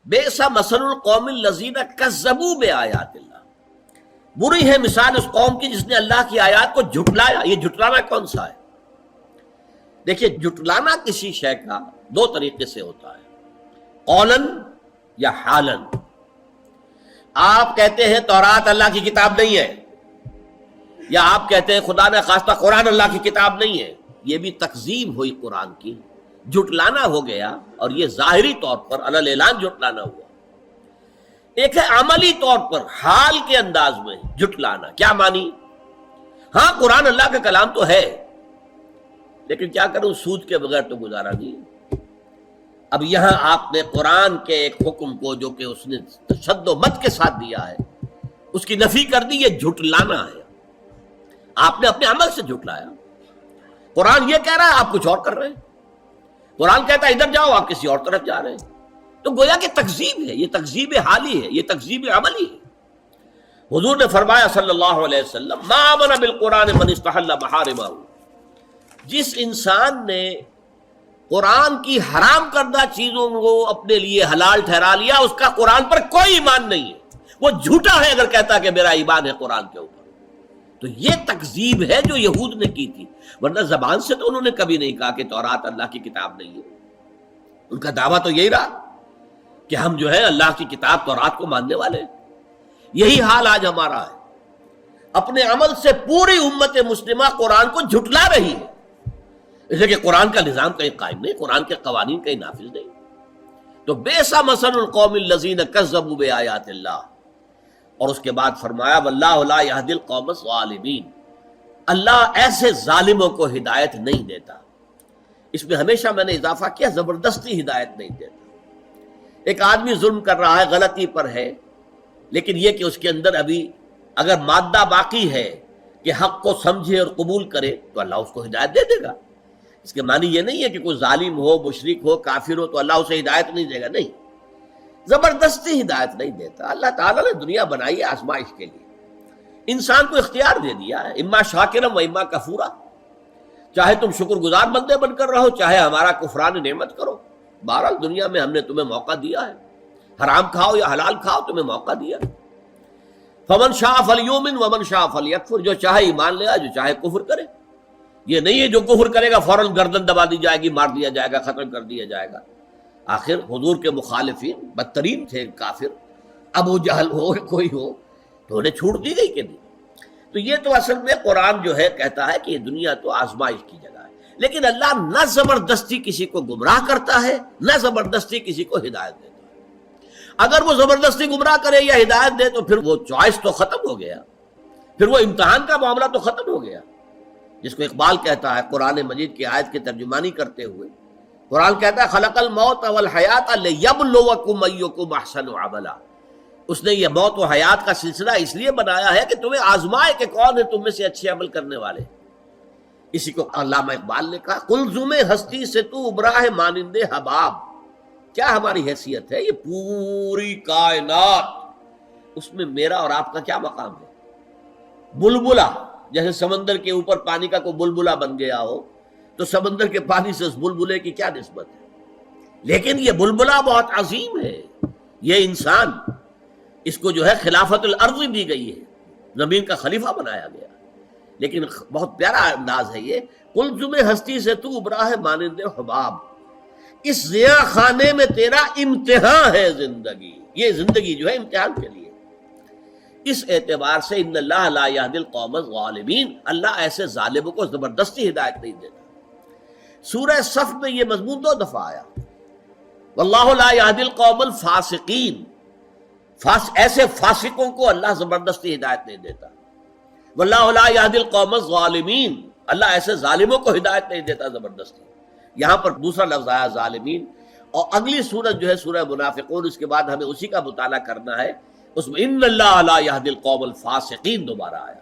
بئس مثل القوم الذین کذبوا بآیات اللہ، بری ہے مثال اس قوم کی جس نے اللہ کی آیات کو جھٹلایا۔ یہ جھٹلانا کون سا ہے؟ دیکھیے، جھٹلانا کسی شے کا دو طریقے سے ہوتا ہے، قولاً یا حالاً۔ آپ کہتے ہیں تورات اللہ کی کتاب نہیں ہے، یا آپ کہتے ہیں خدا نے خواستہ قرآن اللہ کی کتاب نہیں ہے، یہ بھی تکذیب ہوئی قرآن کی، جھٹلانا ہو گیا، اور یہ ظاہری طور پر علی الاعلان جھٹلانا ہوا۔ ایک ہے عملی طور پر حال کے انداز میں جھٹلانا۔ کیا مانی؟ ہاں قرآن اللہ کا کلام تو ہے، لیکن کیا کروں، سود کے بغیر تو گزارا نہیں۔ اب یہاں آپ نے قرآن کے ایک حکم کو جو کہ اس نے تشدد و مت کے ساتھ دیا ہے، اس کی نفی کر دی۔ یہ جھٹلانا ہے، آپ نے اپنے عمل سے جھٹلایا۔ قرآن یہ کہہ رہا ہے، آپ کچھ اور کر رہے ہیں۔ قرآن کہتا ہے ادھر جاؤ، آپ کسی اور طرف جا رہے ہیں۔ تو گویا کہ تکذیب ہے، یہ تکذیب حالی ہے، یہ تکذیب عملی ہے۔ حضور نے فرمایا صلی اللہ علیہ وسلم، ما آمن بالقرآن من استحل محارمہ، جس انسان نے قرآن کی حرام کردہ چیزوں کو اپنے لیے حلال ٹھہرا لیا، اس کا قرآن پر کوئی ایمان نہیں ہے، وہ جھوٹا ہے اگر کہتا کہ میرا ایمان ہے قرآن کے اوپر۔ تو یہ تکذیب ہے جو یہود نے کی تھی، ورنہ زبان سے تو انہوں نے کبھی نہیں کہا کہ تورات اللہ کی کتاب نہیں ہے۔ ان کا دعویٰ تو یہی رہا کہ ہم جو ہے اللہ کی کتاب تورات کو ماننے والے ہیں۔ یہی حال آج ہمارا ہے، اپنے عمل سے پوری امت مسلمہ قرآن کو جھٹلا رہی ہے، اس لیے کہ قرآن کا نظام کہیں قائم نہیں، قرآن کے قوانین کہیں نافذ نہیں۔ تو بئس مثل القوم الذین کذبوا بآیات اللہ، اور اس کے بعد فرمایا واللہ لا یہدی القوم الظالمین، اللہ ایسے ظالموں کو ہدایت نہیں دیتا۔ اس میں ہمیشہ میں نے اضافہ کیا، زبردستی ہدایت نہیں دیتا۔ ایک آدمی ظلم کر رہا ہے، غلطی پر ہے، لیکن یہ کہ اس کے اندر ابھی اگر مادہ باقی ہے کہ حق کو سمجھے اور قبول کرے تو اللہ اس کو ہدایت دے دے گا۔ اس کے معنی یہ نہیں ہے کہ کوئی ظالم ہو، مشرک ہو، کافر ہو تو اللہ اسے ہدایت نہیں دے گا، نہیں، زبردستی ہدایت نہیں دیتا۔ اللہ تعالیٰ نے دنیا بنائی ہے آزمائش کے لیے، انسان کو اختیار دے دیا ہے، اما شاکرا و اما کفورا، چاہے تم شکر گزار بندے بن کر رہو، چاہے ہمارا کفران نعمت کرو۔ بہرحال دنیا میں ہم نے تمہیں موقع دیا ہے، حرام کھاؤ یا حلال کھاؤ، تمہیں موقع دیا۔ فمن شاء فلیؤمن ومن شاء فلیکفر، جو چاہے ایمان لے آئے، جو چاہے کفر کرے۔ یہ نہیں ہے جو کفر کرے گا فوراً گردن دبا دی جائے گی، مار دیا جائے گا، ختم کر دیا جائے گا۔ آخر حضور کے مخالفین بدترین تھے کافر، ابو جہل ہو کوئی ہو، تو انہیں چھوٹ دی گئی کہ نہیں۔ تو یہ تو اصل میں قرآن جو ہے کہتا ہے کہ یہ دنیا تو آزمائش کی جگہ ہے، لیکن اللہ نہ زبردستی کسی کو گمراہ کرتا ہے، نہ زبردستی کسی کو ہدایت دیتا ہے۔ اگر وہ زبردستی گمراہ کرے یا ہدایت دے تو پھر وہ چوائس تو ختم ہو گیا، پھر وہ امتحان کا معاملہ تو ختم ہو گیا، جس کو اقبال کہتا ہے قرآن مجید کی آیت کی ترجمانی کرتے ہوئے۔ قرآن کہتا ہے خلق الموت والحیات لیبلوکم ایکم احسن عملا، اس نے یہ موت و حیات کا سلسلہ اس لیے بنایا ہے کہ تمہیں آزمائے کہ کون ہے تم میں سے اچھے عمل کرنے والے۔ اسی کو علامہ اقبال نے کہا قلزم ہستی سے تو ابرا ہے مانند حباب، کیا ہماری حیثیت ہے، یہ پوری کائنات، اس میں میرا اور آپ کا کیا مقام ہے؟ بلبلہ، جیسے سمندر کے اوپر پانی کا کوئی بلبلہ بن گیا ہو تو سمندر کے پانی سے اس بلبلے کی کیا نسبت ہے؟ لیکن یہ بلبلہ بہت عظیم ہے، یہ انسان، اس کو جو ہے خلافت الارض دی گئی ہے، زمین کا خلیفہ بنایا گیا۔ لیکن بہت پیارا انداز ہے یہ، قلزم ہستی سے تو ابرا ہے مانند حباب، اس ضیاء خانے میں تیرا امتحان ہے زندگی، یہ زندگی جو ہے امتحان کے لیے۔ اس اعتبار سے ان اللہ لا یہدی القوم الظالمین، اللہ ایسے ظالموں کو زبردستی ہدایت نہیں دیتا۔ سورہ صف میں یہ مضمون 2 دفعہ آیا، واللہ لا یہدی القوم الفاسقین، ایسے فاسقوں کو اللہ زبردستی ہدایت نہیں دیتا۔ واللہ لا یہدی القوم الظالمین، اللہ ایسے ظالموں کو ہدایت نہیں دیتا زبردستی۔ یہاں پر دوسرا لفظ آیا ظالمین، اور اگلی سورت جو ہے سورہ منافقون، اس کے بعد ہمیں اسی کا مطالعہ کرنا ہے، اس میں ان اللہ لا یہدی القوم الفاسقین دوبارہ آیا۔